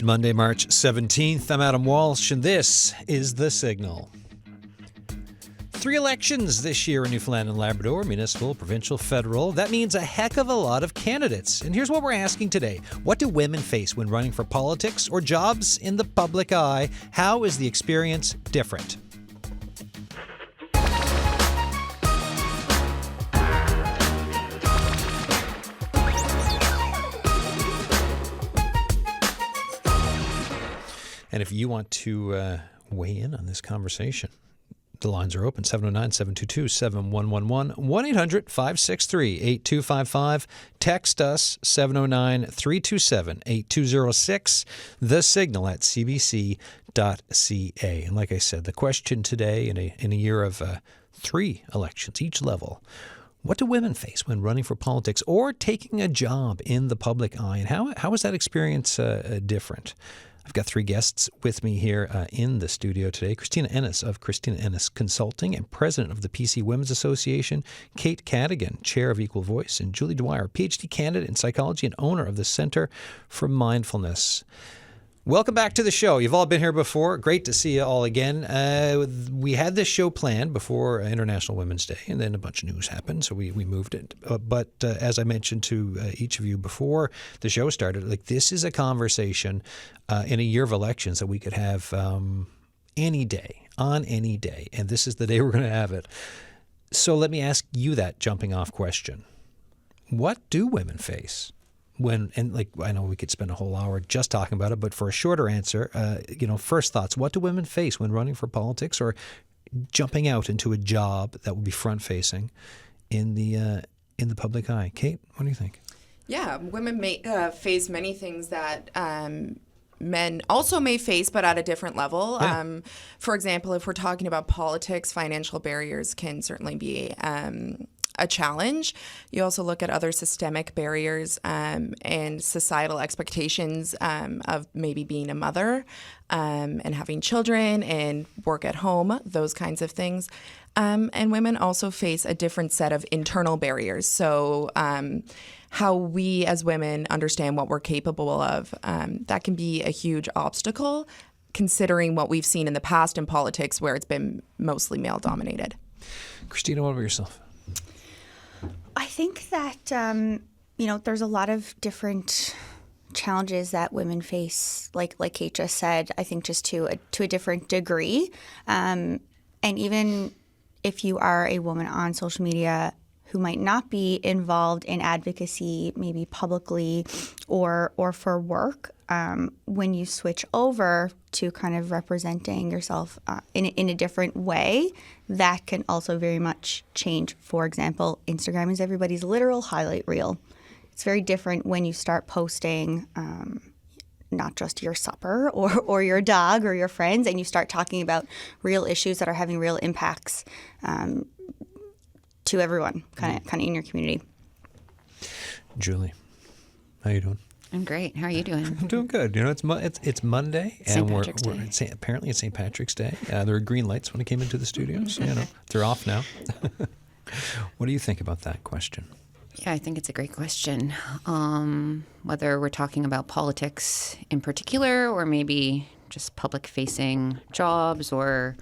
It's Monday, March 17th. I'm Adam Walsh, and this is The Signal. 3 elections this year in Newfoundland and Labrador, municipal, provincial, federal. That means a heck of a lot of candidates. And here's what we're asking today. What do women face when running for politics or jobs in the public eye? How is the experience different? And if you want to weigh in on this conversation, the lines are open, 709-722-7111, 1-800-563-8255. Text us, 709-327-8206, the signal at cbc.ca. And like I said, the question today in a year of 3 elections, each level, what do women face when running for politics or taking a job in the public eye? And how is that experience different? I've got 3 guests with me here in the studio today. Kristina Ennis of Kristina Ennis Consulting and president of the PC Women's Association. Kate Cadigan, chair of Equal Voice. And Julie Dwyer, PhD candidate in psychology and owner of the Center for Mindfulness. Welcome back to the show. You've all been here before. Great to see you all again. We had this show planned before International Women's Day, and then a bunch of news happened, so we moved it. But as I mentioned to each of you before the show started, this is a conversation in a year of elections that we could have any day, on any day, and this is the day we're going to have it. So let me ask you that jumping off question. What do women face? I know we could spend a whole hour just talking about it, but for a shorter answer, first thoughts, what do women face when running for politics or jumping out into a job that will be front-facing in the public eye? Kate, what do you think? Yeah, women may face many things that men also may face, but at a different level. Yeah. For example, if we're talking about politics, financial barriers can certainly be a challenge. You also look at other systemic barriers and societal expectations of maybe being a mother and having children and work at home, those kinds of things. And women also face a different set of internal barriers. So how we as women understand what we're capable of, that can be a huge obstacle considering what we've seen in the past in politics where it's been mostly male-dominated. Kristina, what about yourself? I think that, there's a lot of different challenges that women face, like Kate just said, I think just to a different degree. And even if you are a woman on social media who might not be involved in advocacy, maybe publicly or for work, when you switch over to kind of representing yourself in a different way, that can also very much change. For example, Instagram is everybody's literal highlight reel. It's very different when you start posting not just your supper or your dog or your friends, and you start talking about real issues that are having real impacts to everyone kind of in your community. Julie, how you doing? I'm great. How are you doing? I'm doing good. It's Monday, and apparently it's St. Patrick's Day. There were green lights when I came into the studio, so they're off now. What do you think about that question? Yeah, I think it's a great question. Whether we're talking about politics in particular, or maybe just public-facing jobs, or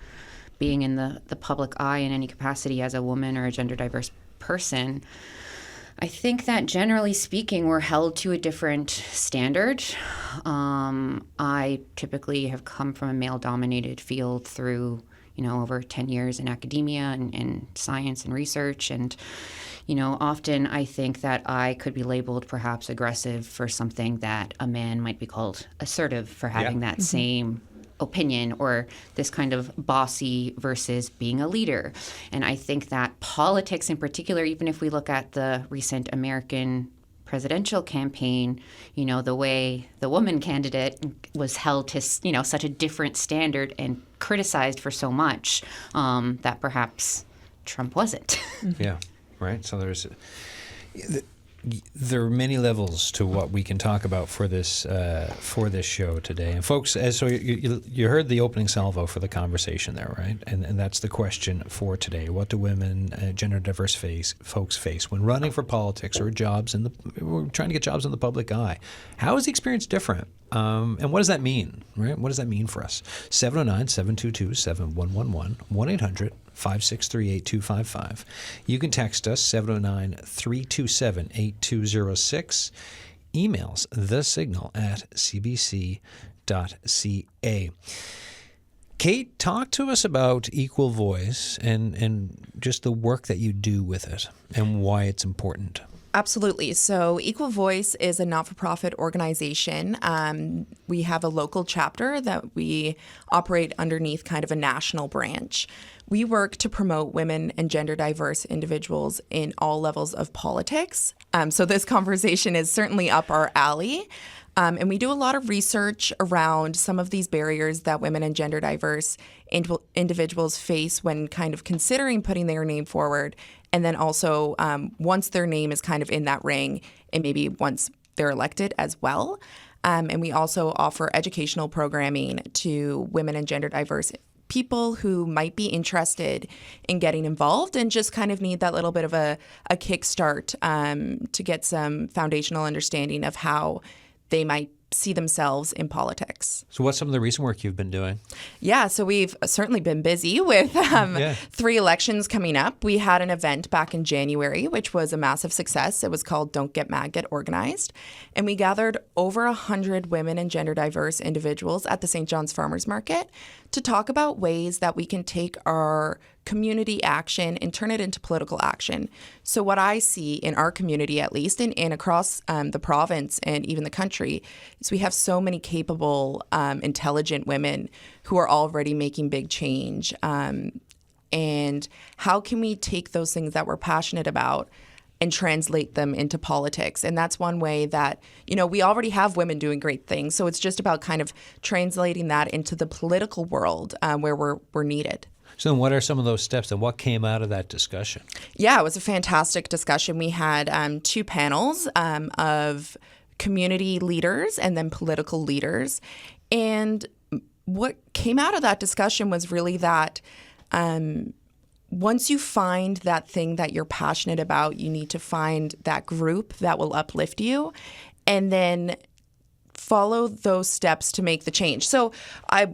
being in the public eye in any capacity as a woman or a gender-diverse person, I think that generally speaking, we're held to a different standard. I typically have come from a male-dominated field through, over 10 years in academia and science and research. And, often I think that I could be labeled perhaps aggressive for something that a man might be called assertive for having that same opinion, or this kind of bossy versus being a leader. And I think that politics in particular, even if we look at the recent American presidential campaign, the way the woman candidate was held to, such a different standard and criticized for so much that perhaps Trump wasn't. Yeah, right. So there's there are many levels to what we can talk about for this show today. And folks, so you heard the opening salvo for the conversation there, right? And that's the question for today. What do women, gender diverse folks face when running for politics or jobs we're trying to get jobs in the public eye? How is the experience different? And what does that mean, right? What does that mean for us? 709-722-7111, 1-800-563-8255. You can text us, 709-327-8206. Emails, thesignal@cbc.ca. Kate, talk to us about Equal Voice and just the work that you do with it and why it's important. Absolutely. So Equal Voice is a not-for-profit organization. We have a local chapter that we operate underneath kind of a national branch. We work to promote women and gender diverse individuals in all levels of politics. So this conversation is certainly up our alley. And we do a lot of research around some of these barriers that women and gender diverse individuals face when kind of considering putting their name forward. And then also once their name is kind of in that ring and maybe once they're elected as well. And we also offer educational programming to women and gender diverse people who might be interested in getting involved and just kind of need that little bit of a kickstart to get some foundational understanding of how they might see themselves in politics. So what's some of the recent work you've been doing? Yeah, so we've certainly been busy with 3 elections coming up. We had an event back in January, which was a massive success. It was called Don't Get Mad, Get Organized. And we gathered over 100 women and gender diverse individuals at the St. John's Farmers Market to talk about ways that we can take our community action and turn it into political action. So what I see in our community, at least, and across the province and even the country, is we have so many capable, intelligent women who are already making big change. And how can we take those things that we're passionate about and translate them into politics? And that's one way that, we already have women doing great things. So it's just about kind of translating that into the political world where we're needed. So then what are some of those steps and what came out of that discussion? Yeah, it was a fantastic discussion. We had 2 panels of community leaders and then political leaders. And what came out of that discussion was really that once you find that thing that you're passionate about, you need to find that group that will uplift you and then follow those steps to make the change. So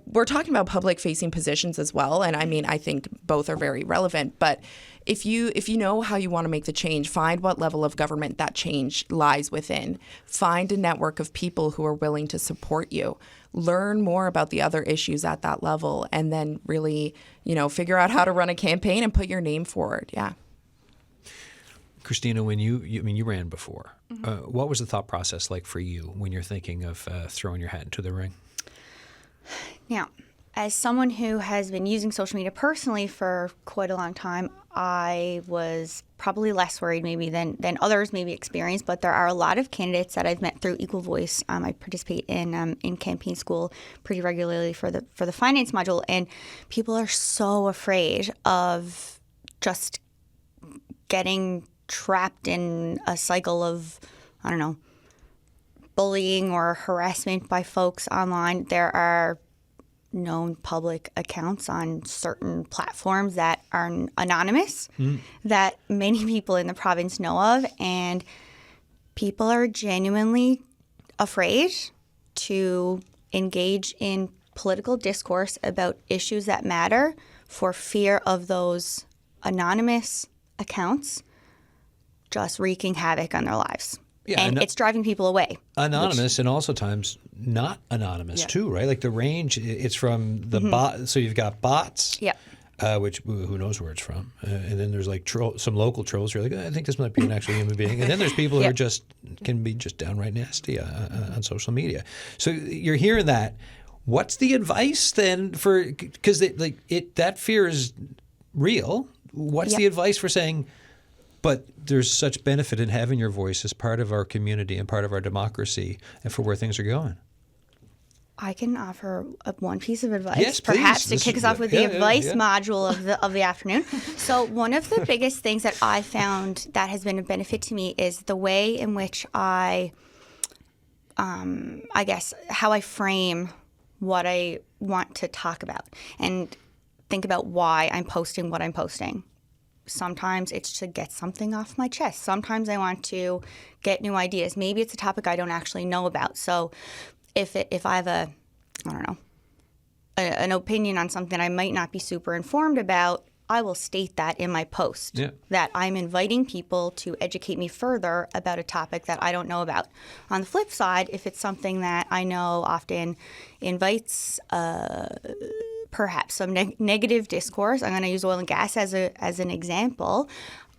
we're talking about public-facing positions as well, and I think both are very relevant. But if you know how you want to make the change, find what level of government that change lies within. Find a network of people who are willing to support you. Learn more about the other issues at that level, and then really, figure out how to run a campaign and put your name forward. Yeah. Kristina, when you ran before, what was the thought process like for you when you're thinking of throwing your hat into the ring? Now, as someone who has been using social media personally for quite a long time, I was probably less worried maybe than others maybe experienced, but there are a lot of candidates that I've met through Equal Voice. I participate in campaign school pretty regularly for the finance module, and people are so afraid of just getting trapped in a cycle of, bullying or harassment by folks online. There are known public accounts on certain platforms that are anonymous that many people in the province know of, and people are genuinely afraid to engage in political discourse about issues that matter for fear of those anonymous accounts just wreaking havoc on their lives. Yeah, and it's driving people away. Anonymous and also times not anonymous too, right? Like the range, it's from the bot. So you've got bots, which who knows where it's from. And then there's like some local trolls who are like, I think this might be an actual human being. And then there's people who are can be just downright nasty on social media. So you're hearing that. What's the advice then for, because that fear is real. What's the advice for saying, but there's such benefit in having your voice as part of our community and part of our democracy and for where things are going? I can offer one piece of advice, Yes, please. perhaps, to This kick is us off good. with the Yeah, advice yeah. module of the afternoon. So one of the biggest things that I found that has been a benefit to me is the way in which I guess, how I frame what I want to talk about and think about why I'm posting what I'm posting. Sometimes it's to get something off my chest. Sometimes I want to get new ideas. Maybe it's a topic I don't actually know about. So if I have an opinion on something I might not be super informed about, I will state that in my post, that I'm inviting people to educate me further about a topic that I don't know about. On the flip side, if it's something that I know often invites perhaps some negative discourse, I'm going to use oil and gas as an example,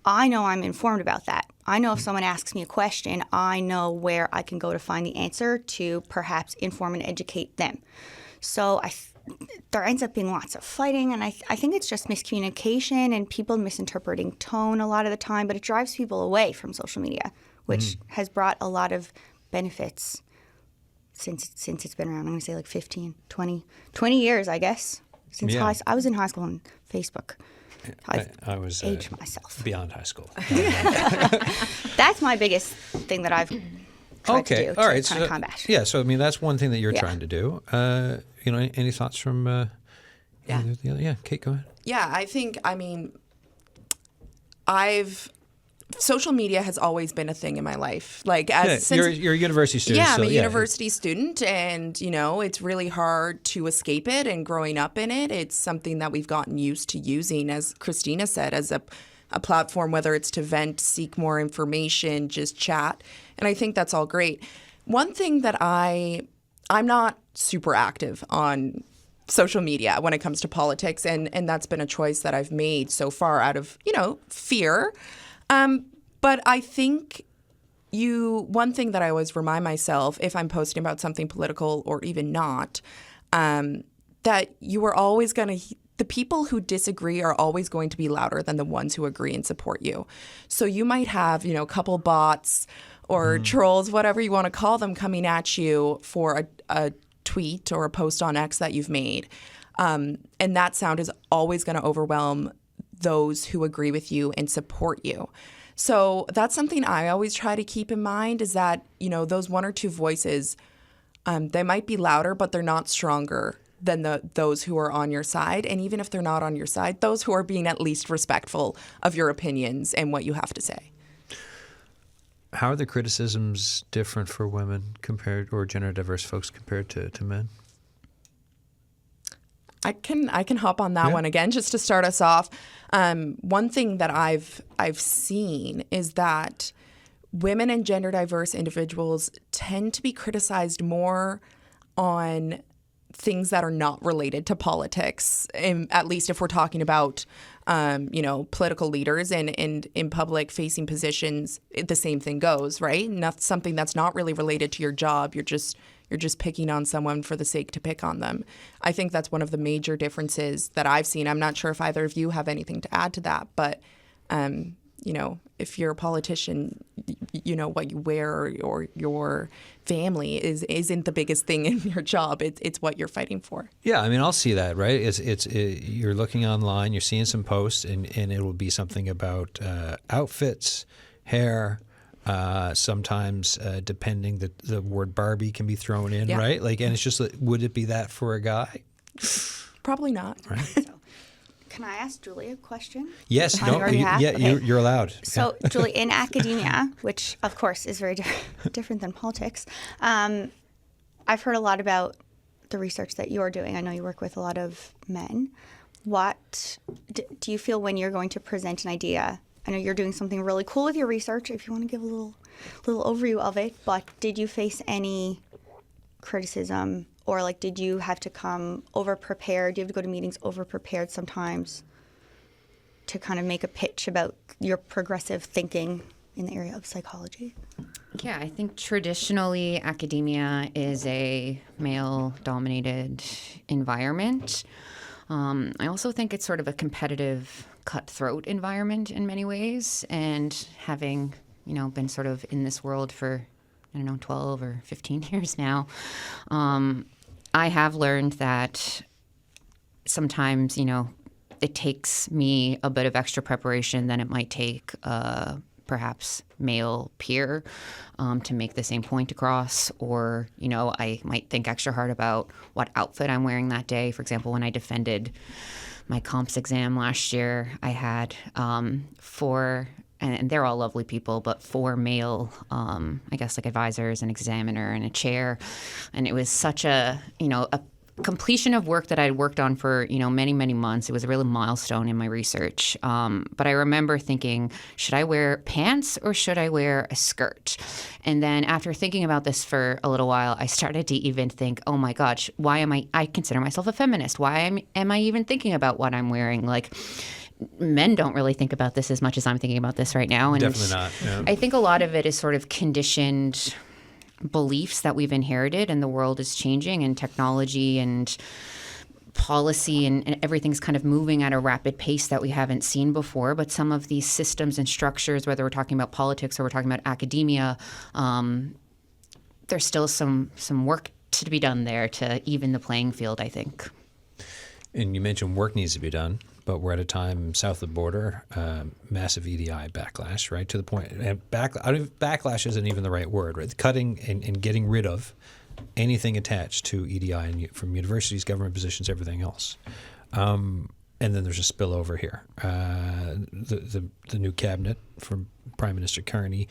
I know I'm informed about that. I know if someone asks me a question, I know where I can go to find the answer to perhaps inform and educate them. So there ends up being lots of fighting, and I think it's just miscommunication and people misinterpreting tone a lot of the time, but it drives people away from social media, which has brought a lot of benefits since it's been around. I'm going to say like 15, 20 years, I guess. Since I was in high school on Facebook. I was aged myself. Beyond high school. That's my biggest thing that I've tried to do all right. to kind of combat. Yeah, so I mean that's one thing that you're trying to do. Any thoughts from the other? Yeah, Kate, go ahead. Yeah, I think, social media has always been a thing in my life. Like you're a university student. Yeah, I'm a university student, and it's really hard to escape it. And growing up in it, it's something that we've gotten used to using, as Kristina said, as a platform, whether it's to vent, seek more information, just chat. And I think that's all great. One thing that I'm not super active on social media when it comes to politics, and that's been a choice that I've made so far out of, fear. But I think one thing that I always remind myself if I'm posting about something political or even not, that you are always the people who disagree are always going to be louder than the ones who agree and support you. So you might have, a couple bots or trolls, whatever you want to call them, coming at you for a tweet or a post on X that you've made. And that sound is always going to overwhelm those who agree with you and support you. So that's something I always try to keep in mind, is that, those one or two voices, they might be louder, but they're not stronger than those who are on your side. And even if they're not on your side, those who are being at least respectful of your opinions and what you have to say. How are the criticisms different for women or gender diverse folks compared to men? I can hop on that one again just to start us off. One thing that I've seen is that women and gender diverse individuals tend to be criticized more on things that are not related to politics, at least if we're talking about political leaders and in public facing positions. The same thing goes, right? Something that's not really related to your job. You're just picking on someone for the sake to pick on them. I think that's one of the major differences that I've seen. I'm not sure if either of you have anything to add to that, but if you're a politician, what you wear or your family isn't the biggest thing in your job. It's what you're fighting for. Yeah, I mean, I'll see that, right? You're looking online, you're seeing some posts, and it will be something about outfits, hair. Sometimes, depending, the word Barbie can be thrown in, right? And it's just, would it be that for a guy? Probably not. Right. So, can I ask Julie a question? Yes. You're allowed. So, Julie, in academia, which of course is very different than politics, I've heard a lot about the research that you're doing. I know you work with a lot of men. What do you feel when you're going to present an idea? I know you're doing something really cool with your research, if you want to give a little overview of it, but did you face any criticism, or did you have to come over-prepared? Do you have to go to meetings over-prepared sometimes to kind of make a pitch about your progressive thinking in the area of psychology? Yeah, I think traditionally academia is a male-dominated environment. I also think it's sort of a competitive, cutthroat environment in many ways, and having been sort of in this world for 12 or 15 years now, I have learned that sometimes, it takes me a bit of extra preparation than it might take perhaps male peer to make the same point across, or I might think extra hard about what outfit I'm wearing that day. For example, when I defended my comps exam last year, I had four, and they're all lovely people, but four male, I guess, like advisors, an examiner, and a chair, and it was such a completion of work that I had worked on for, many, many months. It was a real milestone in my research. But I remember thinking, should I wear pants or should I wear a skirt? And then after thinking about this for a little while, I started to even think, oh my gosh, why am I consider myself a feminist. Why am I even thinking about what I'm wearing? Like, men don't really think about this as much as I'm thinking about this right now. And Definitely not. Yeah. I think a lot of it is sort of conditioned beliefs that we've inherited, and the world is changing, and technology and policy and everything's kind of moving at a rapid pace that we haven't seen before. But some of these systems and structures, whether we're talking about politics or we're talking about academia, there's still some work to be done there to even the playing field, I think. And you mentioned work needs to be done, but we're at a time south of the border, massive EDI backlash, right? To the point, and backlash isn't even the right word, right? Cutting and getting rid of anything attached to EDI and from universities, government positions, everything else. And then there's a spillover here. The new cabinet from Prime Minister Carney,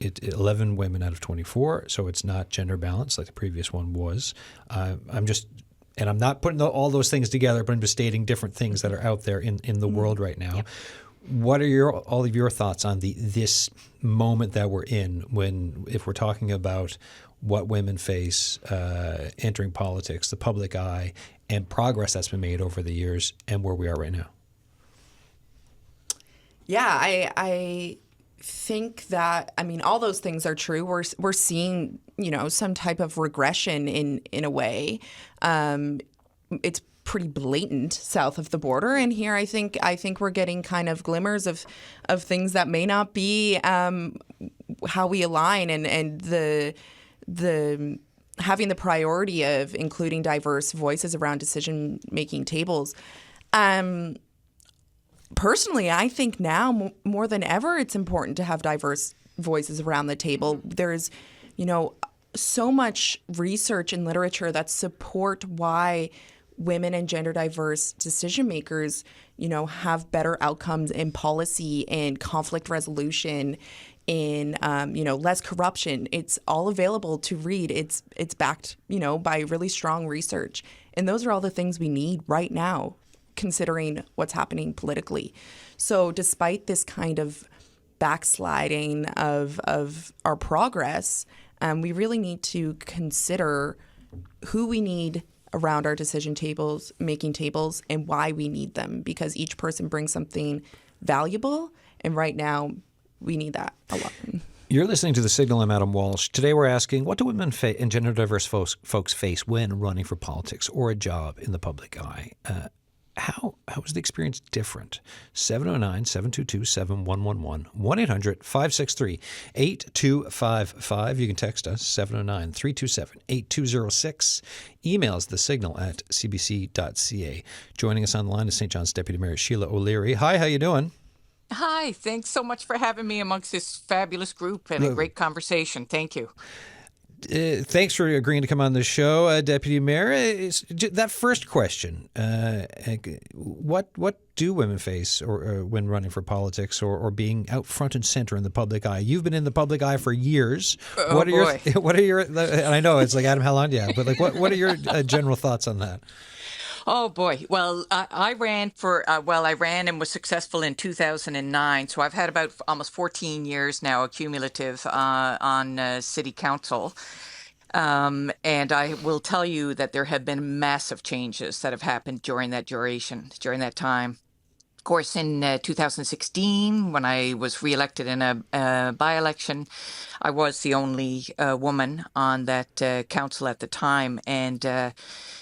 11 women out of 24, so it's not gender balanced like the previous one was. And I'm not putting all those things together, but I'm just stating different things that are out there in the world right now. Yep. What are all of your thoughts on this moment that we're in, if we're talking about what women face entering politics, the public eye, and progress that's been made over the years, and where we are right now? Yeah, I think that, all those things are true. We're seeing, some type of regression in a way. It's pretty blatant south of the border, and here I think we're getting kind of glimmers of things that may not be how we align, and the having the priority of including diverse voices around decision-making tables. Personally, I think now more than ever, it's important to have diverse voices around the table. There's, so much research and literature that support why women and gender diverse decision makers, have better outcomes in policy and conflict resolution, in less corruption. It's all available to read. It's backed, by really strong research. And those are all the things we need right now, considering what's happening politically. So despite this kind of backsliding of our progress, we really need to consider who we need around our decision tables, making tables, and why we need them, because each person brings something valuable. And right now, we need that a lot. You're listening to The Signal. I'm Adam Walsh. Today we're asking, what do women and gender diverse folks face when running for politics or a job in the public eye? How is the experience different? 709-722-7111, 1-800-563-8255. You can text us, 709-327-8206. Emails thesignal@cbc.ca. Joining us on the line is St. John's Deputy Mayor Sheila O'Leary. Hi, how you doing? Hi, thanks so much for having me amongst this fabulous group and a great conversation. Thank you. Thanks for agreeing to come on the show, Deputy Mayor. That first question, what do women face or when running for politics or being out front and center in the public eye? You've been in the public eye for years. What are your and I know it's like, Adam, how long do you have? But what are your general thoughts on that? Oh, boy. Well, I ran and was successful in 2009. So I've had about almost 14 years now, cumulative, on city council. And I will tell you that there have been massive changes that have happened during that time. course, in 2016, when I was reelected in a by-election, I was the only woman on that council at the time, and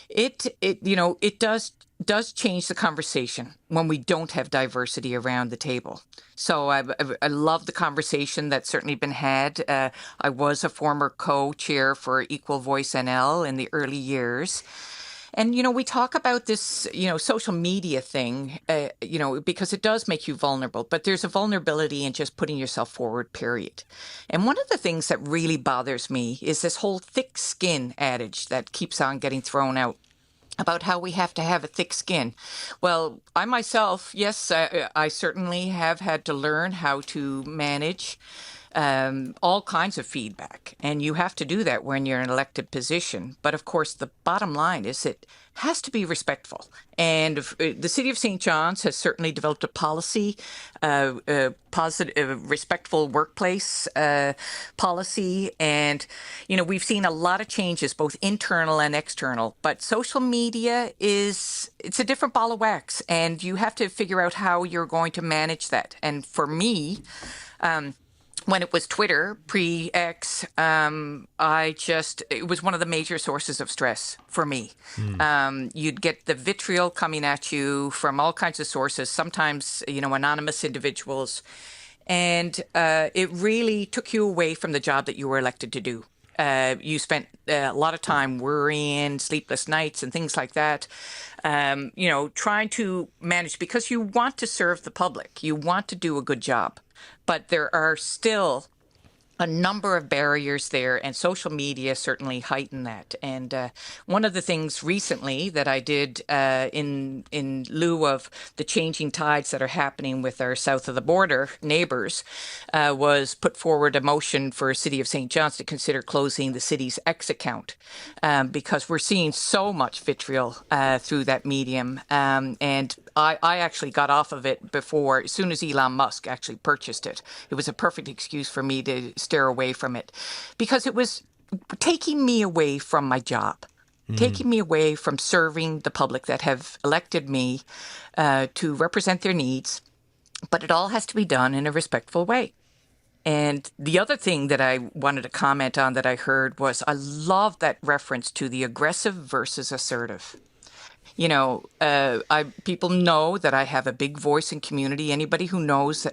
it does change the conversation when we don't have diversity around the table. So I love the conversation that's certainly been had. I was a former co-chair for Equal Voice NL in the early years. And, we talk about this, social media thing, because it does make you vulnerable, but there's a vulnerability in just putting yourself forward, period. And one of the things that really bothers me is this whole thick skin adage that keeps on getting thrown out about how we have to have a thick skin. Well, I myself, yes, I certainly have had to learn how to manage all kinds of feedback. And you have to do that when you're in an elected position. But of course, the bottom line is it has to be respectful. And the City of St. John's has certainly developed a policy, positive, respectful workplace policy. And, we've seen a lot of changes, both internal and external. But social media it's a different ball of wax. And you have to figure out how you're going to manage that. And for me, when it was Twitter, pre-X, it was one of the major sources of stress for me. You'd get the vitriol coming at you from all kinds of sources, sometimes, anonymous individuals. And it really took you away from the job that you were elected to do. You spent a lot of time worrying, sleepless nights and things like that, trying to manage because you want to serve the public. You want to do a good job. But there are still a number of barriers there, and social media certainly heighten that. And one of the things recently that I did in lieu of the changing tides that are happening with our south of the border neighbors was put forward a motion for City of St. John's to consider closing the city's X account because we're seeing so much vitriol through that medium. And I actually got off of it before, as soon as Elon Musk actually purchased it. It was a perfect excuse for me to steer away from it because it was taking me away from my job, taking me away from serving the public that have elected me to represent their needs. But it all has to be done in a respectful way. And the other thing that I wanted to comment on that I heard was I love that reference to the aggressive versus assertive. People know that I have a big voice in community. Anybody who knows,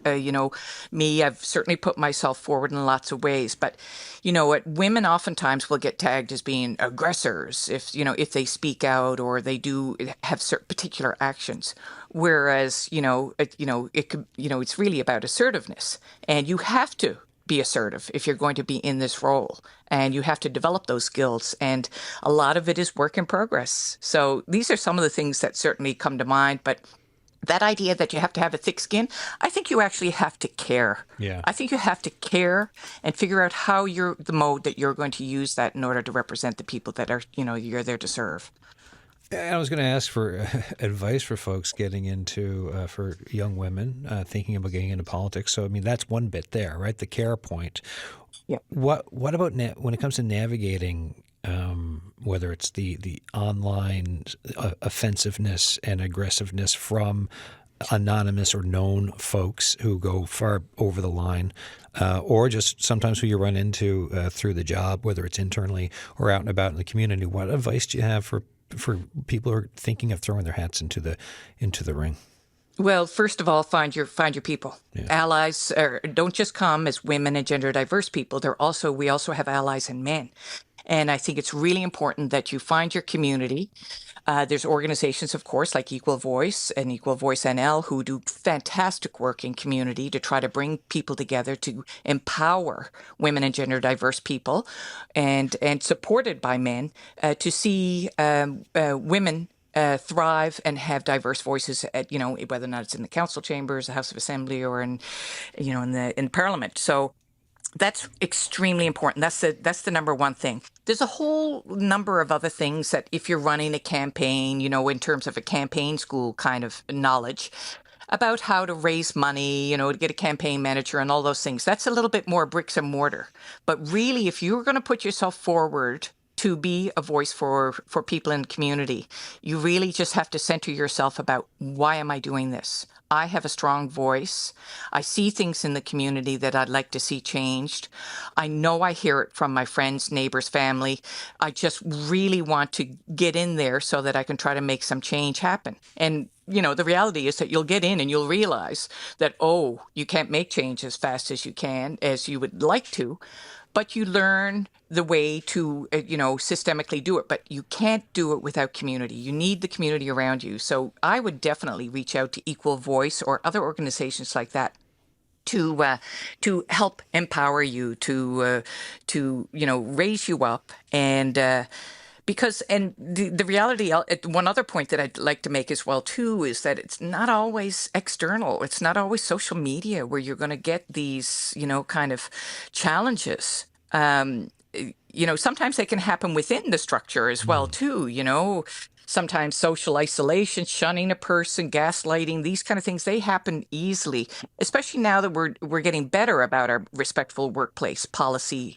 me, I've certainly put myself forward in lots of ways. But, women oftentimes will get tagged as being aggressors if they speak out or they do have certain particular actions. Whereas, it's really about assertiveness, and you have to be assertive if you're going to be in this role, and you have to develop those skills, and a lot of it is work in progress. So these are some of the things that certainly come to mind, but that idea that you have to have a thick skin, I think you actually have to care. Yeah. I think you have to care and figure out how the mode that you're going to use that in order to represent the people that are, you're there to serve. I was going to ask for advice for folks getting into, for young women thinking about getting into politics. So, that's one bit there, right? The care point. Yeah. What about when it comes to navigating, whether it's the online offensiveness and aggressiveness from anonymous or known folks who go far over the line, or just sometimes who you run into through the job, whether it's internally or out and about in the community? What advice do you have for people who are thinking of throwing their hats into the ring? Well, first of all, find your people. Yeah. Allies don't just come as women and gender diverse people. We also have allies in men. And I think it's really important that you find your community. There's organizations, of course, like Equal Voice and Equal Voice NL, who do fantastic work in community to try to bring people together to empower women and gender diverse people, and supported by men to see women thrive and have diverse voices at, whether or not it's in the council chambers, the House of Assembly, or in Parliament. So that's extremely important. That's the number one thing. There's a whole number of other things that if you're running a campaign, in terms of a campaign school kind of knowledge about how to raise money, to get a campaign manager and all those things. That's a little bit more bricks and mortar. But really, if you're going to put yourself forward to be a voice for people in the community. You really just have to center yourself about, why am I doing this? I have a strong voice. I see things in the community that I'd like to see changed. I know I hear it from my friends, neighbors, family. I just really want to get in there so that I can try to make some change happen. And, the reality is that you'll get in and you'll realize that, you can't make change as fast as you would like to. But you learn the way to, systemically do it. But you can't do it without community. You need the community around you. So I would definitely reach out to Equal Voice or other organizations like that to help empower you, to raise you up. And because the reality, one other point that I'd like to make as well, too, is that it's not always external. It's not always social media where you're going to get these, kind of challenges. Sometimes they can happen within the structure as well, too, Sometimes social isolation, shunning a person, gaslighting, these kind of things, they happen easily, especially now that we're getting better about our respectful workplace policy.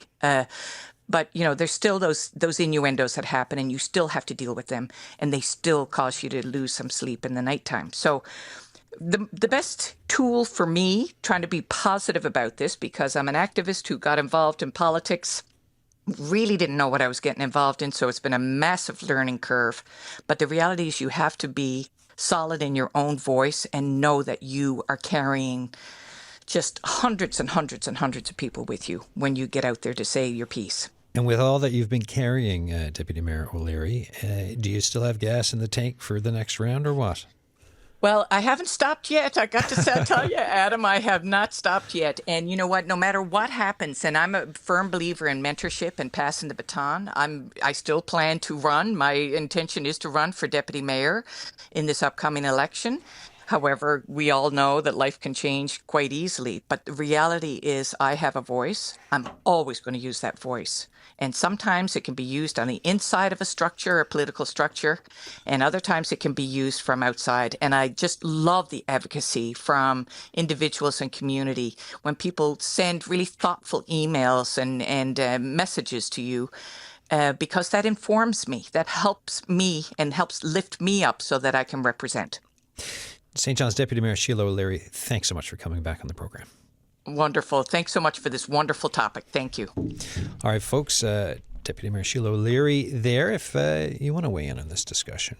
But, there's still those innuendos that happen, and you still have to deal with them, and they still cause you to lose some sleep in the nighttime. So the best tool for me, trying to be positive about this, because I'm an activist who got involved in politics, really didn't know what I was getting involved in, so it's been a massive learning curve. But the reality is you have to be solid in your own voice and know that you are carrying just hundreds and hundreds and hundreds of people with you when you get out there to say your piece. And with all that you've been carrying, Deputy Mayor O'Leary, do you still have gas in the tank for the next round or what? Well, I haven't stopped yet. I got to tell you, Adam, I have not stopped yet. And you know what? No matter what happens, and I'm a firm believer in mentorship and passing the baton, I still plan to run. My intention is to run for deputy mayor in this upcoming election. However, we all know that life can change quite easily. But the reality is I have a voice. I'm always going to use that voice. And sometimes it can be used on the inside of a structure, a political structure, and other times it can be used from outside. And I just love the advocacy from individuals and community when people send really thoughtful emails and messages to you, because that informs me, that helps me and helps lift me up so that I can represent. St. John's Deputy Mayor Sheila O'Leary, thanks so much for coming back on the program. Wonderful. Thanks so much for this wonderful topic. Thank you. All right, folks, Deputy Mayor Sheila O'Leary there. If you want to weigh in on this discussion,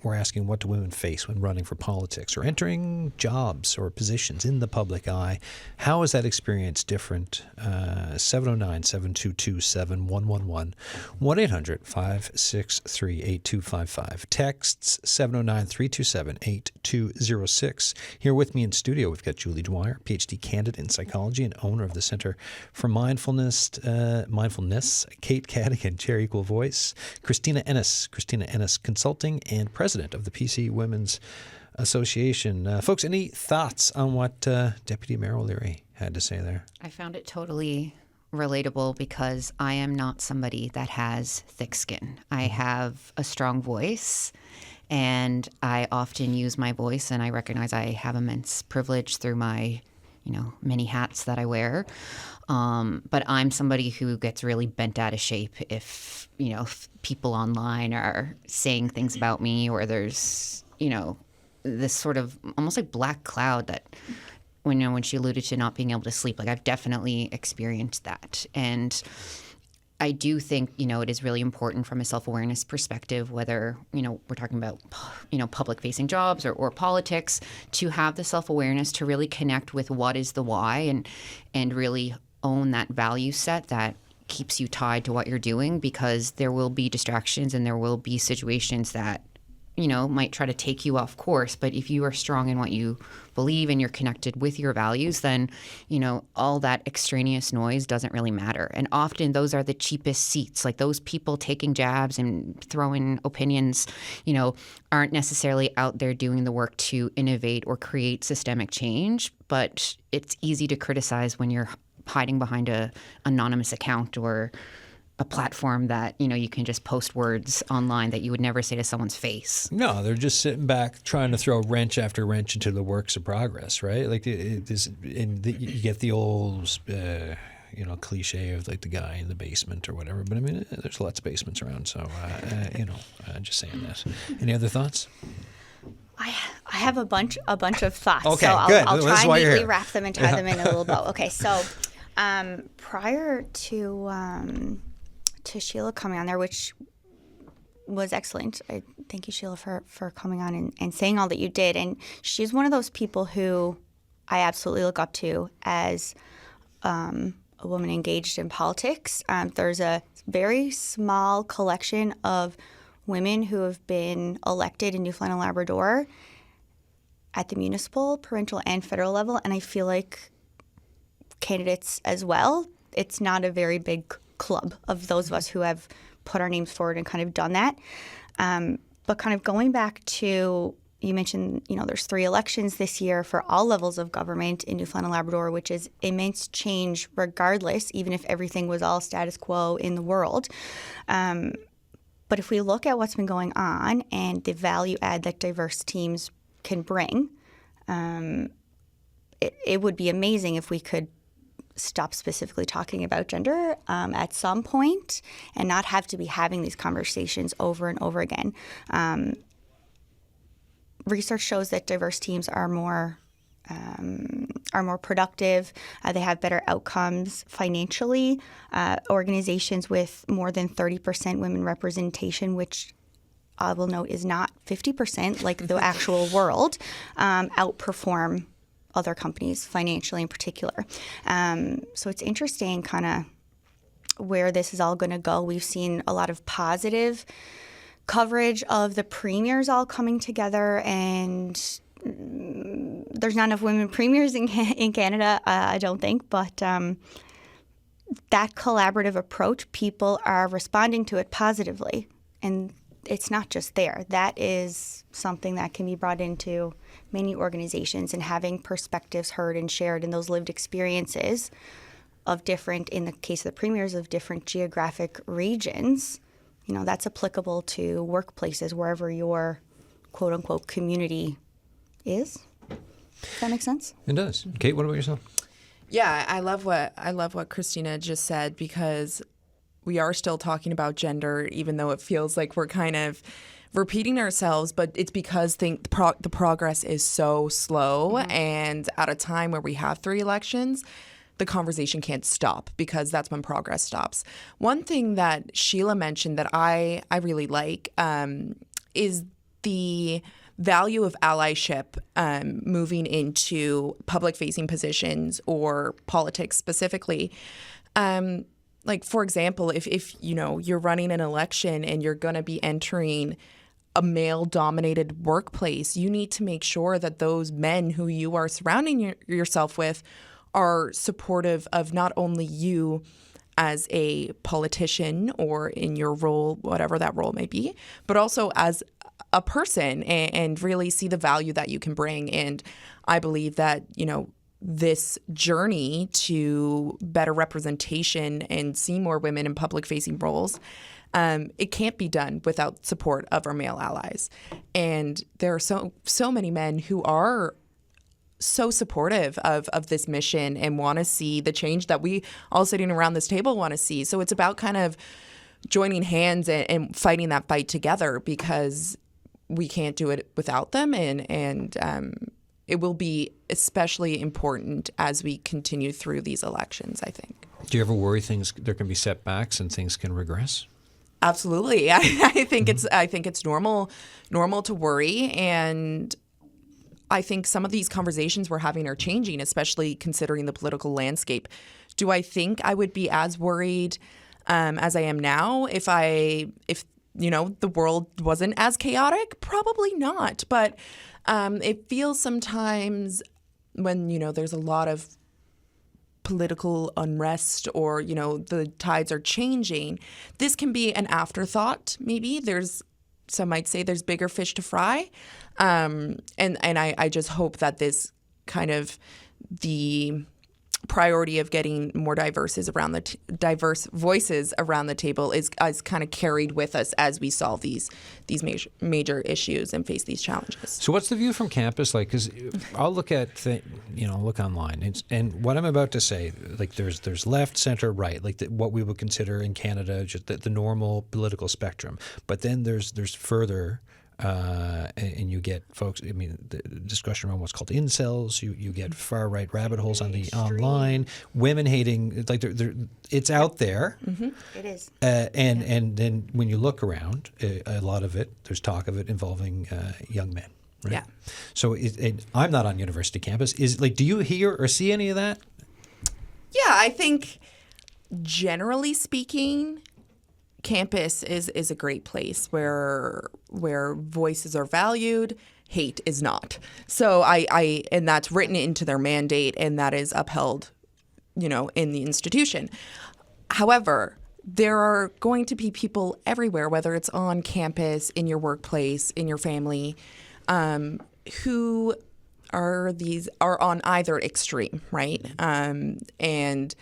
we're asking, what do women face when running for politics or entering jobs or positions in the public eye? How is that experience different? 709-722-7111, 1-800-563-8255. Texts 709-327-8206. Here with me in studio, we've got Julie Dwyer, PhD candidate in psychology and owner of the Center for Mindfulness, Kate Cadigan, Chair Equal Voice, Kristina Ennis Consulting, and President of the PC Women's Association. Folks, any thoughts on what Deputy Mayor O'Leary had to say there? I found it totally relatable because I am not somebody that has thick skin. I have a strong voice, and I often use my voice, and I recognize I have immense privilege through my many hats that I wear. But I'm somebody who gets really bent out of shape if people online are saying things about me, or there's, this sort of almost like black cloud that when she alluded to not being able to sleep, like I've definitely experienced that. And I do think, it is really important from a self-awareness perspective, whether, we're talking about, public facing jobs or politics, to have the self-awareness to really connect with what is the why and really own that value set that keeps you tied to what you're doing, because there will be distractions and there will be situations that, might try to take you off course. But if you are strong in what you believe and you're connected with your values, then, all that extraneous noise doesn't really matter. And often those are the cheapest seats. Like those people taking jabs and throwing opinions, aren't necessarily out there doing the work to innovate or create systemic change. But it's easy to criticize when you're hiding behind a anonymous account or a platform that, you can just post words online that you would never say to someone's face. No, they're just sitting back trying to throw wrench after wrench into the works of progress, right? Like you get the old, cliche of like the guy in the basement or whatever. But I mean, there's lots of basements around. So, just saying that. Any other thoughts? I have a bunch of thoughts. Okay, so good. I'll This is try why and you're neatly here. wrap them and tie them in a little bow. Okay, so prior to Sheila coming on there, which was excellent. I thank you, Sheila, for coming on and saying all that you did. And she's one of those people who I absolutely look up to as a woman engaged in politics. There's a very small collection of women who have been elected in Newfoundland and Labrador at the municipal, provincial, and federal level, and I feel like candidates as well. It's not a very big club of those of us who have put our names forward and kind of done that. But kind of going back to, you mentioned, there's 3 elections this year for all levels of government in Newfoundland and Labrador, which is immense change regardless, even if everything was all status quo in the world. But if we look at what's been going on and the value add that diverse teams can bring, it would be amazing if we could stop specifically talking about gender at some point and not have to be having these conversations over and over again. Research shows that diverse teams are more productive. They have better outcomes financially. Organizations with more than 30% women representation, which I will note is not 50% like the actual world, outperform other companies financially in particular. So it's interesting kind of where this is all going to go. We've seen a lot of positive coverage of the premiers all coming together, and there's not enough women premiers in Canada, I don't think, but that collaborative approach, people are responding to it positively, and it's not just there. That is something that can be brought into many organizations, and having perspectives heard and shared in those lived experiences of different, in the case of the premiers, of different geographic regions, that's applicable to workplaces wherever your quote unquote community is. Does that make sense? It does. Kate, what about yourself? Yeah, I love what Kristina just said, because we are still talking about gender, even though it feels like we're kind of repeating ourselves, but it's because the progress is so slow, and at a time where we have 3 elections, the conversation can't stop, because that's when progress stops. One thing that Sheila mentioned that I really like is the value of allyship moving into public-facing positions or politics specifically. Like, for example, if you're running an election and you're going to be entering a male-dominated workplace, you need to make sure that those men who you are surrounding yourself with are supportive of not only you as a politician or in your role, whatever that role may be, but also as a person, and really see the value that you can bring. And I believe that, this journey to better representation and see more women in public-facing roles, it can't be done without support of our male allies. And there are so many men who are so supportive of this mission and want to see the change that we all sitting around this table want to see. So it's about kind of joining hands and fighting that fight together, because we can't do it without them. And it will be especially important as we continue through these elections, I think. Do you ever worry there can be setbacks and things can regress? Absolutely. I think it's normal to worry, and I think some of these conversations we're having are changing, especially considering the political landscape. Do I think I would be as worried as I am now if the world wasn't as chaotic? Probably not. But it feels sometimes when, there's a lot of political unrest or, the tides are changing, this can be an afterthought maybe. Some might say there's bigger fish to fry. And I just hope that this kind of the priority of getting more diverse voices around the table is kind of carried with us as we solve these major issues and face these challenges. So what's the view from campus like? Because I'll look at look online, and what I'm about to say, like there's left, center, right, like what we would consider in Canada just the normal political spectrum. But then there's further. And you get folks, I mean, the discussion around what's called incels, you get far right rabbit holes on the online, women hating, like it's out there. Mm-hmm. It is. And then when you look around, a lot of it, there's talk of it involving young men. Right? Yeah. So I'm not on university campus. Do you hear or see any of that? Yeah, I think generally speaking, campus is a great place where voices are valued, hate is not. So and that's written into their mandate, and that is upheld, in the institution. However, there are going to be people everywhere, whether it's on campus, in your workplace, in your family, who are on either extreme, right? And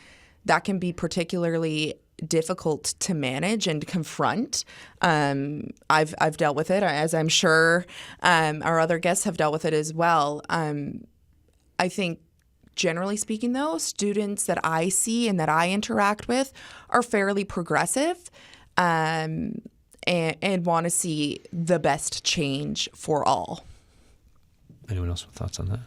that can be particularly difficult to manage and confront. I've dealt with it, as I'm sure our other guests have dealt with it as well. I think generally speaking, though, students that I see and that I interact with are fairly progressive and want to see the best change for all. Anyone else with thoughts on that?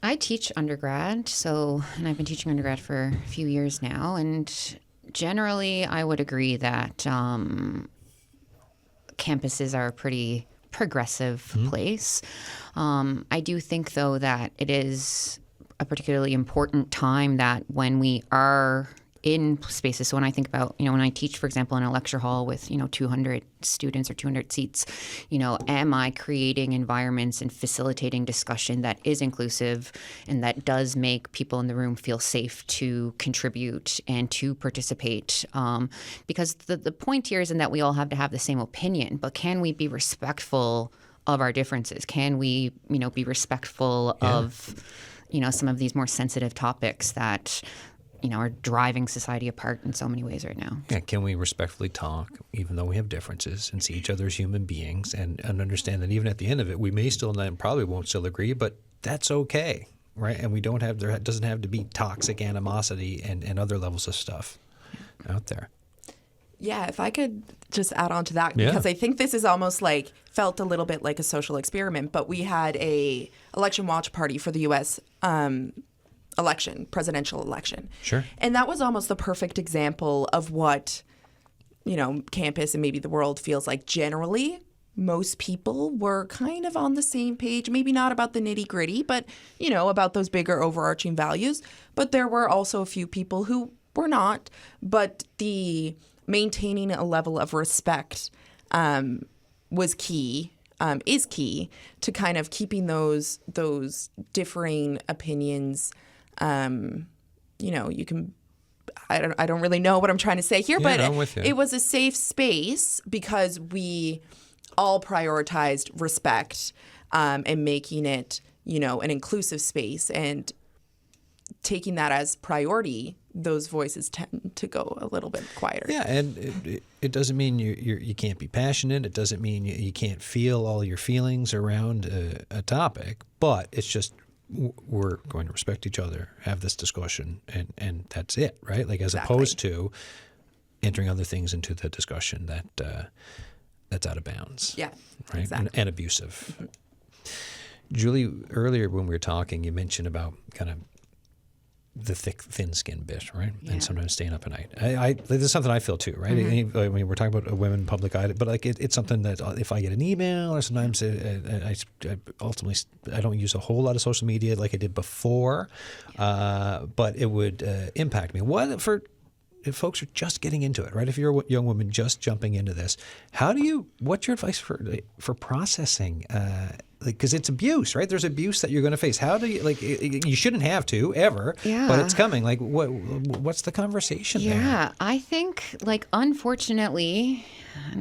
I teach undergrad, and I've been teaching undergrad for a few years now, and generally, I would agree that campuses are a pretty progressive place. I do think, though, that it is a particularly important time that when we are in spaces. So when I think about, when I teach, for example, in a lecture hall with, 200 students or 200 seats, am I creating environments and facilitating discussion that is inclusive and that does make people in the room feel safe to contribute and to participate? Because the point here isn't that we all have to have the same opinion, but can we be respectful of our differences? Can we, be respectful of, some of these more sensitive topics that are driving society apart in so many ways right now. Yeah, can we respectfully talk, even though we have differences, and see each other as human beings, and understand that even at the end of it, we may still and probably won't still agree, but that's okay, right? And there doesn't have to be toxic animosity and other levels of stuff out there. Yeah, if I could just add on to that, because I think this is almost felt a little bit like experiment, but we had a election watch party for the U.S. Presidential election. Sure. And that was almost the perfect example of what, campus and maybe the world feels like generally. Most people were kind of on the same page, maybe not about the nitty gritty, but, about those bigger overarching values. But there were also a few people who were not. But the maintaining a level of respect was key. Is key to kind of keeping those differing opinions. You can. I don't really know what I'm trying to say here, but I'm with you. It was a safe space because we all prioritized respect and making it, an inclusive space, and taking that as priority. Those voices tend to go a little bit quieter. Yeah, and it doesn't mean you can't be passionate. It doesn't mean you can't feel all your feelings around a topic, but it's just we're going to respect each other, have this discussion, and that's it, right? As opposed to entering other things into the discussion that's out of bounds. Yeah, right? Exactly. And abusive. Mm-hmm. Julie, earlier when we were talking, you mentioned about kind of the thin-skin bit, right? Yeah. And sometimes staying up at night. This is something I feel too, right? Mm-hmm. I mean, we're talking about a women in public eye, but it's something that if I get an email, or sometimes I ultimately I don't use a whole lot of social media like I did before, but it would impact me. If folks are just getting into it, right? If you're a young woman just jumping into this, what's your advice for processing because it's abuse, right? There's abuse that you're going to face. How do you, like, you shouldn't have to ever, Yeah. but it's coming. Like, what's the conversation there? Yeah, I think, like, unfortunately,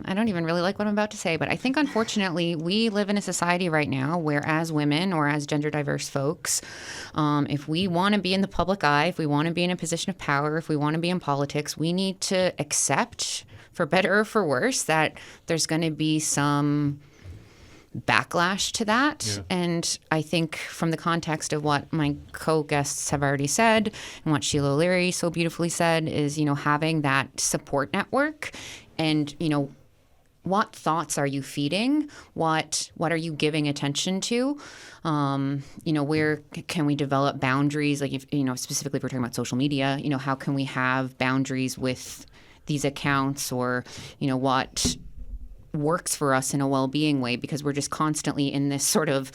I don't even really like what I'm about to say, but I think, unfortunately, we live in a society right now where, as women or as gender diverse folks, if we want to be in the public eye, if we want to be in a position of power, if we want to be in politics, we need to accept, for better or for worse, that there's going to be some backlash to that. Yeah. And I think from the context of what my co-guests have already said and what Sheila O'Leary so beautifully said is, having that support network and, what thoughts are you feeding? What are you giving attention to? Where can we develop boundaries? Like, if, specifically if we're talking about social media, how can we have boundaries with these accounts, or, what works for us in a well-being way, because we're just constantly in this sort of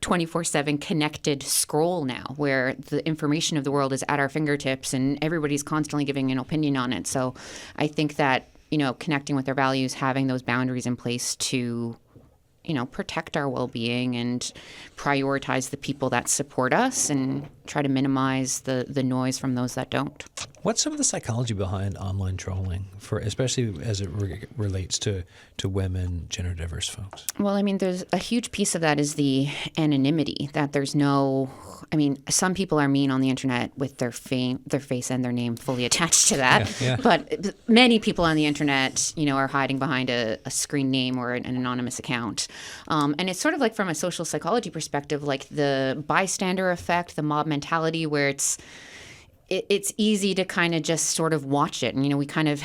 24/7 connected scroll now, where the information of the world is at our fingertips and everybody's constantly giving an opinion on it. So I think that, connecting with our values, having those boundaries in place to, protect our well-being and prioritize the people that support us and try to minimize the noise from those that don't. What's some of the psychology behind online trolling, especially as it relates to women, gender diverse folks? Well, there's a huge piece of that is the anonymity, that there's some people are mean on the internet with their face and their name fully attached to that. Yeah. But many people on the internet, are hiding behind a screen name or an anonymous account. And it's sort of like, from a social psychology perspective, like the bystander effect, the mob mentality, where it's easy to kind of just sort of watch it. And, we kind of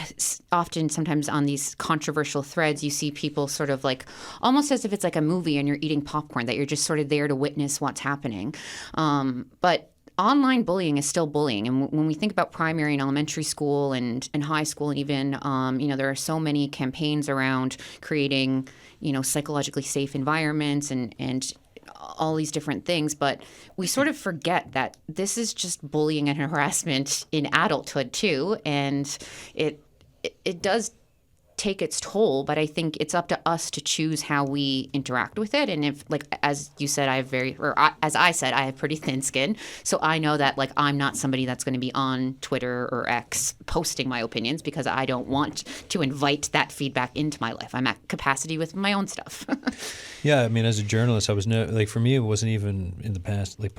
often, sometimes on these controversial threads, you see people sort of like, almost as if it's like a movie and you're eating popcorn, that you're just sort of there to witness what's happening. But online bullying is still bullying. And when we think about primary and elementary school and high school even, there are so many campaigns around creating, psychologically safe environments and all these different things, but we sort of forget that this is just bullying and harassment in adulthood too, and it does take its toll, but I think it's up to us to choose how we interact with it. And if, like, as you said, as I said, I have pretty thin skin, so I know that, like, I'm not somebody that's going to be on Twitter or X posting my opinions, because I don't want to invite that feedback into my life. I'm at capacity with my own stuff. Yeah, as a journalist, I was for me, it wasn't even in the past. Like,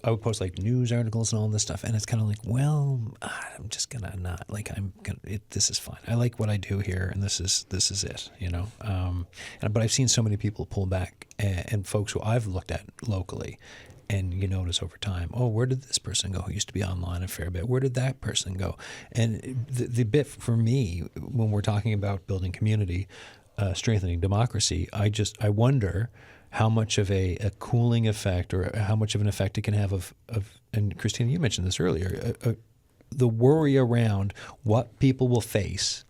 I would post like news articles and all this stuff, and it's kind of like, well, I'm just gonna not, like, this is fine. I like what I do here, and this is it, but I've seen so many people pull back, and folks who I've looked at locally, and you notice over time, oh, where did this person go who used to be online a fair bit? Where did that person go? And the bit for me, when we're talking about building community, strengthening democracy, I wonder how much of a cooling effect, or how much of an effect it can have of and Kristina, you mentioned this earlier, the worry around what people will face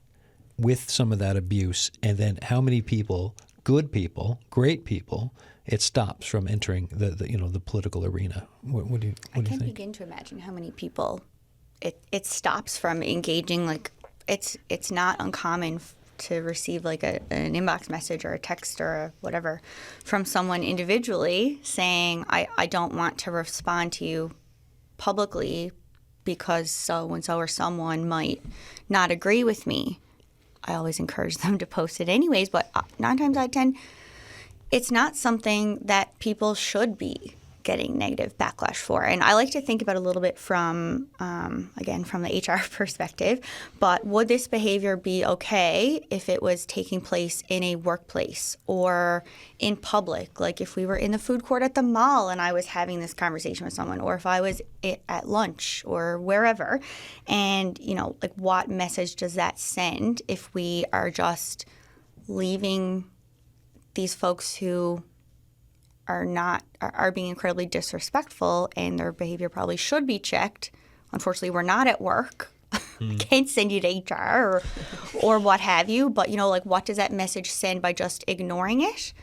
with some of that abuse, and then how many people, good people, great people, it stops from entering the political arena. What do you think? I can't begin to imagine how many people it stops from engaging. Like, it's not uncommon to receive like an inbox message or a text or a whatever from someone individually saying, I don't want to respond to you publicly because so-and-so or someone might not agree with me. I always encourage them to post it anyways, but 9 times out of 10, it's not something that people should be getting negative backlash for. And I like to think about it a little bit from, again, from the HR perspective, but would this behavior be okay if it was taking place in a workplace or in public? Like if we were in the food court at the mall and I was having this conversation with someone, or if I was at lunch or wherever, and, like what message does that send if we are just leaving these folks who are being incredibly disrespectful, and their behavior probably should be checked. Unfortunately, we're not at work. Can't send you to HR or what have you. But, like, what does that message send by just ignoring it?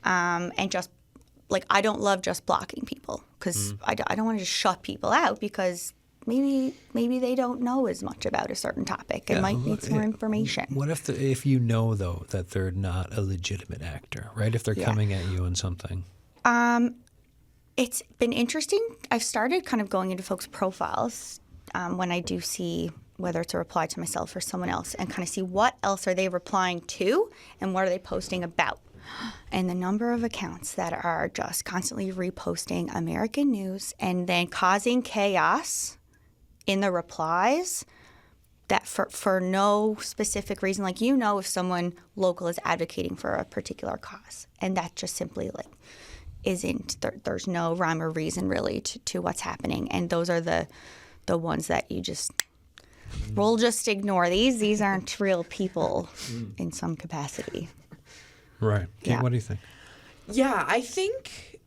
And just, like, I don't love just blocking people, because I don't want to just shut people out, because maybe they don't know as much about a certain topic and might need some more information. What if you know, though, that they're not a legitimate actor, right? If they're coming at you on something. It's been interesting. I've started kind of going into folks' profiles when I do see whether it's a reply to myself or someone else, and kind of see what else are they replying to and what are they posting about. And the number of accounts that are just constantly reposting American news and then causing chaos in the replies that for no specific reason, like, if someone local is advocating for a particular cause, and that just simply there's no rhyme or reason really to what's happening. And those are the ones that you just, we'll just ignore these. These aren't real people in some capacity. Right. Kate, Yeah. what do you think? Yeah, I think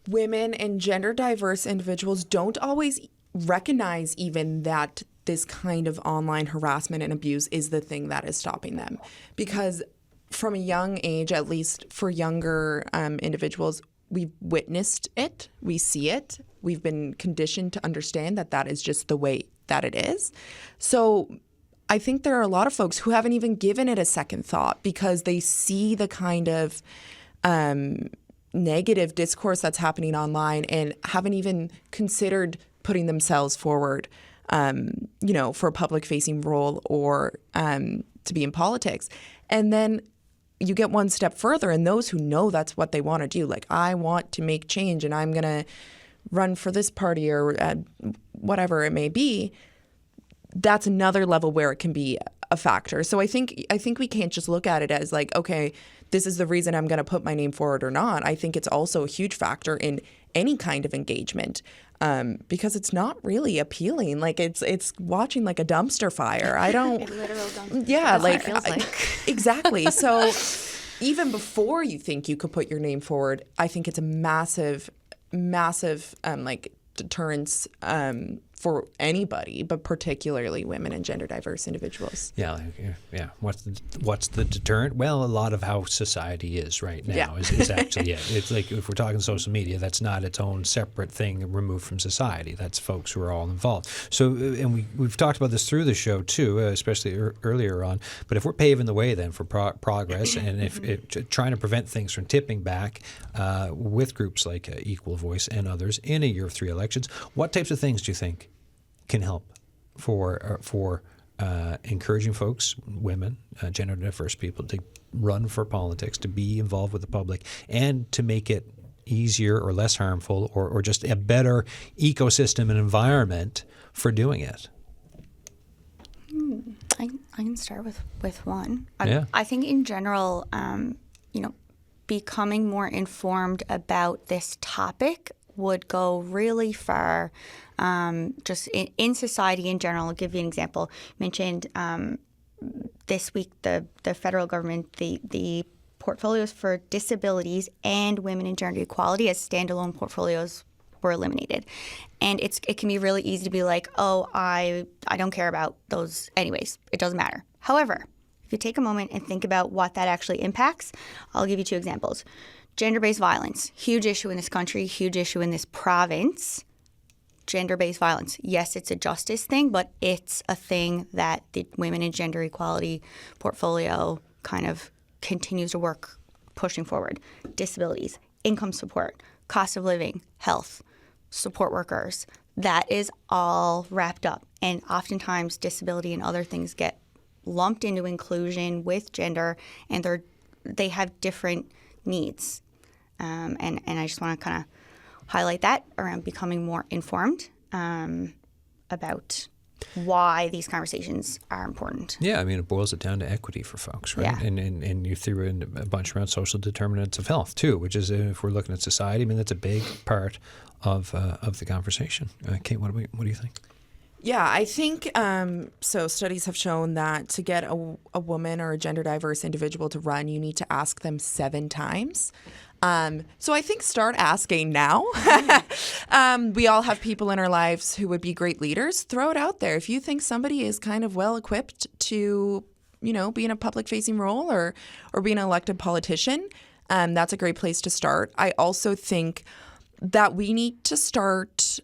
women and gender diverse individuals don't always recognize even that this kind of online harassment and abuse is the thing that is stopping them. Because from a young age, at least for younger individuals, we've witnessed it, we see it, we've been conditioned to understand that that is just the way that it is. So I think there are a lot of folks who haven't even given it a second thought because they see the kind of negative discourse that's happening online and haven't even considered putting themselves forward, for a public-facing role or to be in politics. And then you get one step further, and those who know that's what they want to do, like, I want to make change and I'm going to run for this party or whatever it may be, that's another level where it can be a factor. So I think we can't just look at it as like, okay, this is the reason I'm going to put my name forward or not. I think it's also a huge factor in any kind of engagement because it's not really appealing. Like it's watching like a dumpster fire. I don't. A literal dumpster. Yeah, That's like, what it feels exactly. So even before you think you could put your name forward, I think it's a massive deterrence for anybody, but particularly women and gender diverse individuals. Yeah. What's the deterrent? Well, a lot of how society is right now is actually it. It's like if we're talking social media, that's not its own separate thing removed from society. That's folks who are all involved. So, and we've talked about this through the show too, especially earlier on. But if we're paving the way then for progress, and if trying to prevent things from tipping back with groups like Equal Voice and others in a year of 3 elections, what types of things do you think can help for encouraging folks, women, gender diverse people, to run for politics, to be involved with the public, and to make it easier or less harmful or just a better ecosystem and environment for doing it? I can start with one. Yeah. I think in general, becoming more informed about this topic would go really far, just in society in general. I'll give you an example. You mentioned this week the federal government, the portfolios for disabilities and women and gender equality as standalone portfolios were eliminated. And it can be really easy to be like, oh, I don't care about those anyways. It doesn't matter. However, if you take a moment and think about what that actually impacts, I'll give you 2 examples. Gender-based violence, huge issue in this country, huge issue in this province. Gender-based violence, yes, it's a justice thing, but it's a thing that the Women and Gender Equality portfolio kind of continues to work, pushing forward. Disabilities, income support, cost of living, health, support workers, that is all wrapped up. And oftentimes disability and other things get lumped into inclusion with gender, and they have different needs. And I just want to kind of highlight that around becoming more informed about why these conversations are important. Yeah, I mean, it boils it down to equity for folks, right? Yeah. And you threw in a bunch around social determinants of health too, which is, if we're looking at society, I mean, that's a big part of the conversation. Kate, what do you think? Yeah, I think so. Studies have shown that to get a woman or a gender diverse individual to run, you need to ask them 7 times. So I think start asking now. We all have people in our lives who would be great leaders. Throw it out there. If you think somebody is kind of well equipped to, be in a public facing role or be an elected politician, that's a great place to start. I also think that we need to start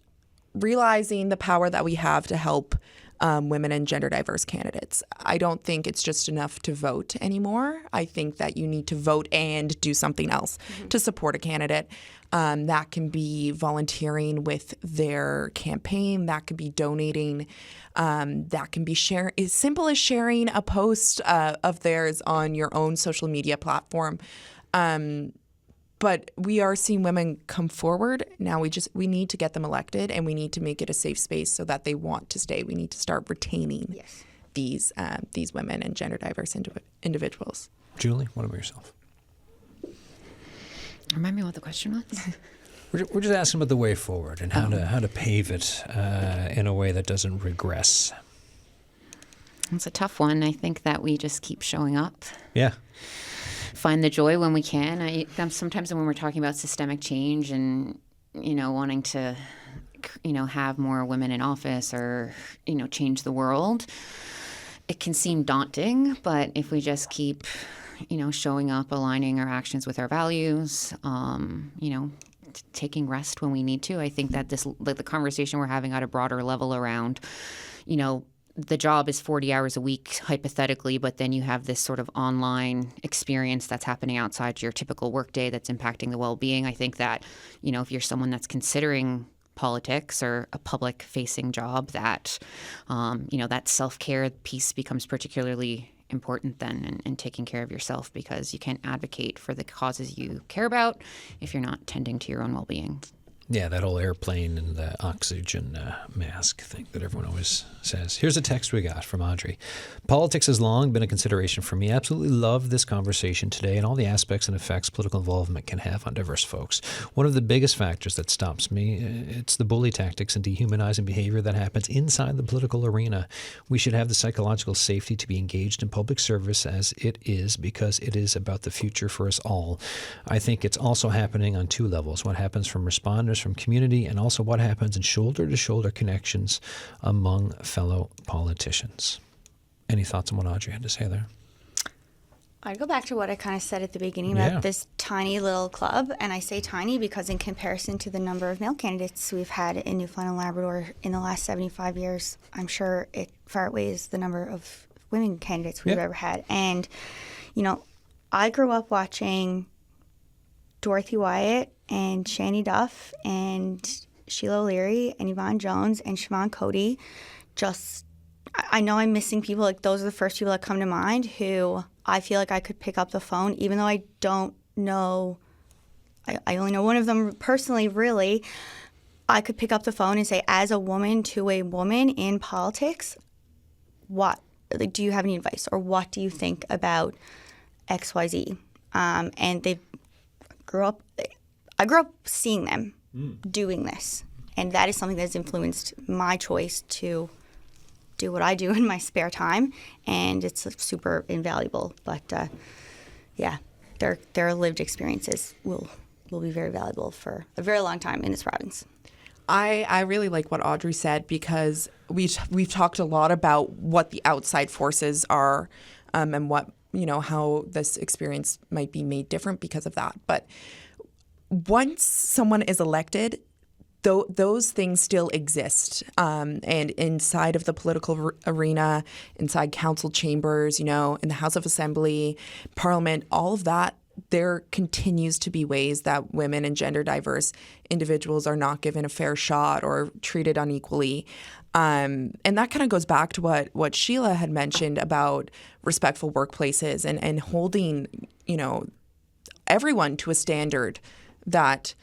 realizing the power that we have to help women and gender diverse candidates. I don't think it's just enough to vote anymore. I think that you need to vote and do something else to support a candidate. That can be volunteering with their campaign. That could be donating. That can be as simple as sharing a post of theirs on your own social media platform. But we are seeing women come forward. Now we need to get them elected, and we need to make it a safe space so that they want to stay. We need to start retaining these women and gender diverse individuals. Julie, what about yourself? Remind me what the question was. We're just asking about the way forward and how to pave it in a way that doesn't regress. It's a tough one. I think that we just keep showing up. Yeah. Find the joy when we can. Sometimes when we're talking about systemic change and, wanting to, have more women in office or, change the world, it can seem daunting. But if we just keep, showing up, aligning our actions with our values, taking rest when we need to, I think that the conversation we're having at a broader level around, the job is 40 hours a week, hypothetically, but then you have this sort of online experience that's happening outside your typical workday that's impacting the well-being. I think that, if you're someone that's considering politics or a public-facing job, that, that self-care piece becomes particularly important then, and taking care of yourself, because you can't advocate for the causes you care about if you're not tending to your own well-being. Yeah, that whole airplane and the oxygen mask thing that everyone always says. Here's a text we got from Audrey. Politics has long been a consideration for me. Absolutely love this conversation today and all the aspects and effects political involvement can have on diverse folks. One of the biggest factors that stops me, it's the bully tactics and dehumanizing behavior that happens inside the political arena. We should have the psychological safety to be engaged in public service as it is, because it is about the future for us all. I think it's also happening on two levels. What happens from responders, from community, and also what happens in shoulder-to-shoulder connections among fellow politicians. Any thoughts on what Audrey had to say there? I'd go back to what I kind of said at the beginning about this tiny little club, and I say tiny because in comparison to the number of male candidates we've had in Newfoundland and Labrador in the last 75 years, I'm sure it far outweighs the number of women candidates we've ever had. And, I grew up watching Dorothy Wyatt and Shani Duff and Sheila O'Leary and Yvonne Jones and Siobhan Cody. I know I'm missing people. Like, those are the first people that come to mind who I feel like I could pick up the phone, even though I don't know, I only know one of them personally, really. I could pick up the phone and say, as a woman to a woman in politics, do you have any advice, or what do you think about XYZ? And I grew up seeing them doing this, and that is something that has influenced my choice to do what I do in my spare time, and it's super invaluable. But their lived experiences will be very valuable for a very long time in this province. I really like what Audrey said, because we've talked a lot about what the outside forces are, and what, how this experience might be made different because of that. But once someone is elected, those things still exist. And inside of the political arena, inside council chambers, in the House of Assembly, Parliament, all of that, there continues to be ways that women and gender diverse individuals are not given a fair shot or treated unequally. And that kind of goes back to what Sheila had mentioned about respectful workplaces and holding, everyone to a standard that,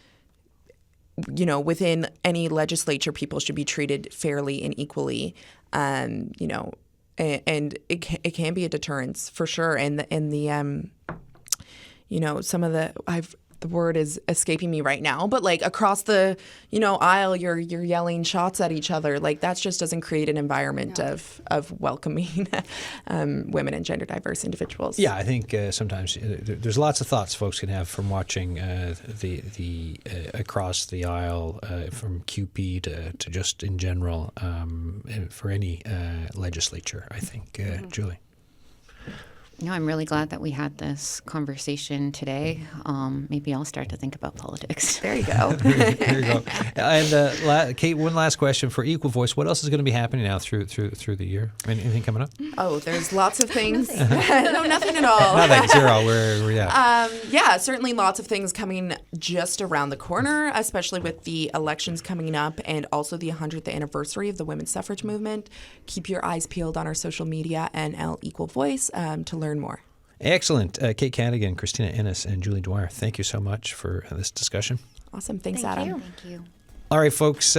within any legislature, people should be treated fairly and equally, and it can be a deterrence for sure. And some of the word is escaping me right now, but like across the, aisle, you're yelling shots at each other. Like, that just doesn't create an environment of welcoming women and gender diverse individuals. Yeah, I think sometimes there's lots of thoughts folks can have from watching the across the aisle, from QP to just in general, for any legislature, I think. Julie? No, I'm really glad that we had this conversation today. Maybe I'll start to think about politics. There you go. There you go. And Kate, one last question for Equal Voice. What else is going to be happening now through the year? Anything coming up? Oh, there's lots of things. No, nothing at all. Nothing. Zero. We're Yeah, certainly lots of things coming just around the corner, especially with the elections coming up and also the 100th anniversary of the women's suffrage movement. Keep your eyes peeled on our social media and Equal Voice to learn more. Excellent. Kate Cadigan, Kristina Ennis, and Julie Dwyer, thank you so much for this discussion. Awesome. Thanks, Thank Adam. you. Thank you. All right, folks,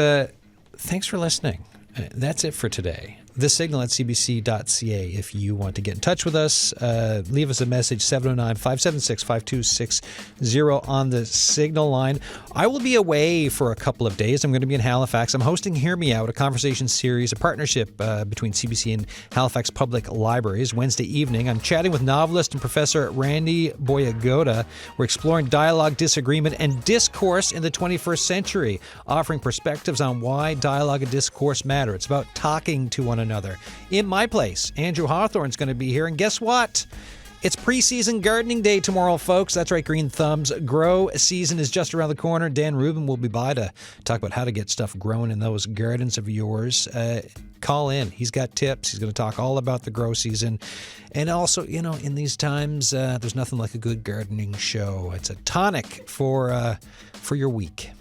thanks for listening. That's it for today. TheSignal@cbc.ca if you want to get in touch with us. Leave us a message, 709-576-5260 on the Signal line. I will be away for a couple of days. I'm going to be in Halifax. I'm hosting Hear Me Out, a conversation series, a partnership between CBC and Halifax Public Libraries. Wednesday evening, I'm chatting with novelist and Professor Randy Boyagoda. We're exploring dialogue, disagreement, and discourse in the 21st century, offering perspectives on why dialogue and discourse matter. It's about talking to one another. In my place, Andrew Hawthorne's going to be here. And guess what? It's preseason gardening day tomorrow, folks. That's right, Green Thumbs. Grow season is just around the corner. Dan Rubin will be by to talk about how to get stuff growing in those gardens of yours. Call in. He's got tips. He's going to talk all about the grow season. And also, in these times, there's nothing like a good gardening show. It's a tonic for your week.